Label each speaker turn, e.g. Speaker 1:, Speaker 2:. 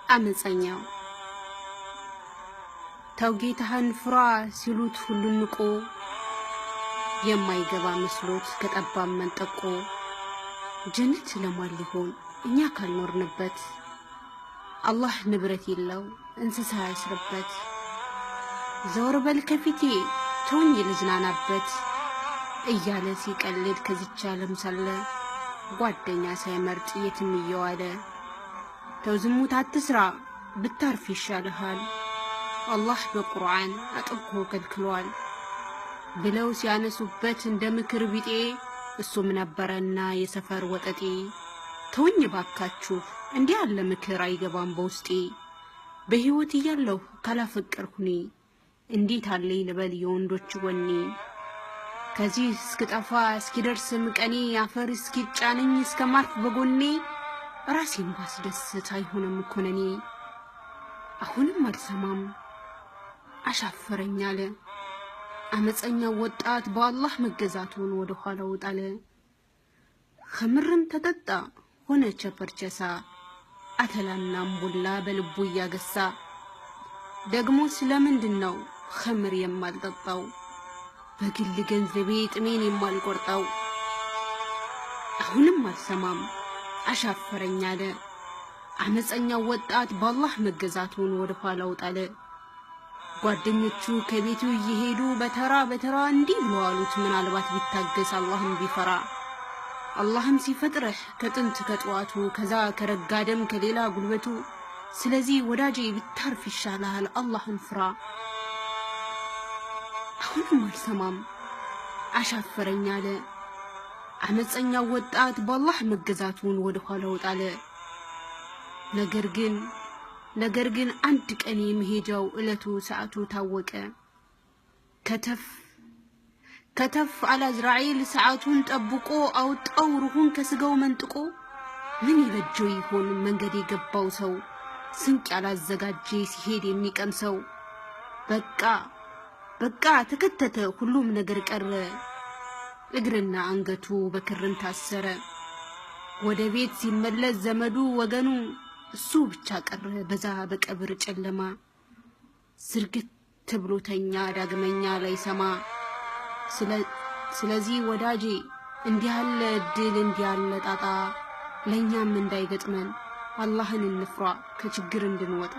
Speaker 1: አመፀኛው ተውጌታህን ፍራ ሲሉት ሁሉን ንቆ የማይገባ መስሎት ከጠባም መንጠቆ ጀነት ለማን ሊሆን እኛ ካልኖርንበት አላህ ንብረት የለው እንስሳ ያስርበት ዞር በል ከፊቴ ተውኝ ልዝናናበት እያለ ሲቀልድ ከዚች ዓለም ሳለ ጓደኛ ሳይመርጥ የትም እየዋለ ተው ዝሙት አትስራ ብታርፍ ይሻልሃል አላህ በቁርአን አጥብቆ ከልክሏል ብለው ሲያነሱበት እንደ ምክር ቢጤ እሱም ነበረና የሰፈር ወጠጤ ተውኝ ባካችሁ እንዲህ ያለ ምክር አይገባም በውስጤ በህይወት እያለሁ ካላፈቀርኩኝ እንዴት አለኝ ልበል የወንዶች ወኔ ከዚህ እስክጠፋ እስኪደርስ ምቀኔ አፈር እስኪጫነኝ እስከማርፍ በጎኔ ራሴን ባስደስት አይሆንም ኩነኔ አሁንም አልሰማም አሻፈረኝ አለ አመፀኛው ወጣት በአላህ መገዛቱን ወደ ኋላው ጣለ ኸምርም ተጠጣ ሆነ ቸፐርቸሳ አተላና አምቡላ በልቡ ያገሳ ደግሞ ስለምንድነው ኸምር የማልጠጣው በግል ገንዘቤ ጥሜን የማልቆርጠው አሁንም አልሰማም አሻፈረኝ አለ አመፀኛው ወጣት በአላህ መገዛቱን ወደ ኋላው ጣለ ጓደኞቹ ከቤቱ እየሄዱ በተራ እንዲህ ብለዋሉት ምናልባት ቢታገስ አላህን ቢፈራ አላህም ሲፈጥረህ ከጥንት ከጧቱ ከዛ ከረጋደም ከሌላ ጉልበቱ ስለዚህ ወዳጄ ብታርፍ ይሻላል አላህን ፍራ አሁንም አልሰማም አሻፈረኝ አለ አመፀኛው ወጣት በአላህ መገዛቱን ወደ ኋላው ጣለ ነገር ግን አንድ ቀን የመሄጃው እለቱ ሰዓቱ ታወቀ ከተፍ አላዝራኤል ሰዓቱን ጠብቆ አውጣው ሩሁን ከስጋው መንጥቆ ምን ይበጀው ይሆን መንገድ የገባው ሰው ስንቅ ያላዘጋጀ ሲሄድ የሚቀምሰው በቃ ተከተተ ሁሉም ነገር ቀረ እግርና አንገቱ በክርን ታሰረ ወደ ቤት ሲመለስ ዘመዱ ወገኑ እሱ ብቻ ቀረ በዛ በቀብር ጨለማ ዝርግት ተብሎተኛ ዳግመኛ ላይ ሰማ ስለዚህ ወዳጄ እንዲህ ያለ ድል እንዲህ ያለ ጣጣ ለኛም እንዳይገጥመን አላህን እንፍራ ከችግር እንድንወጣ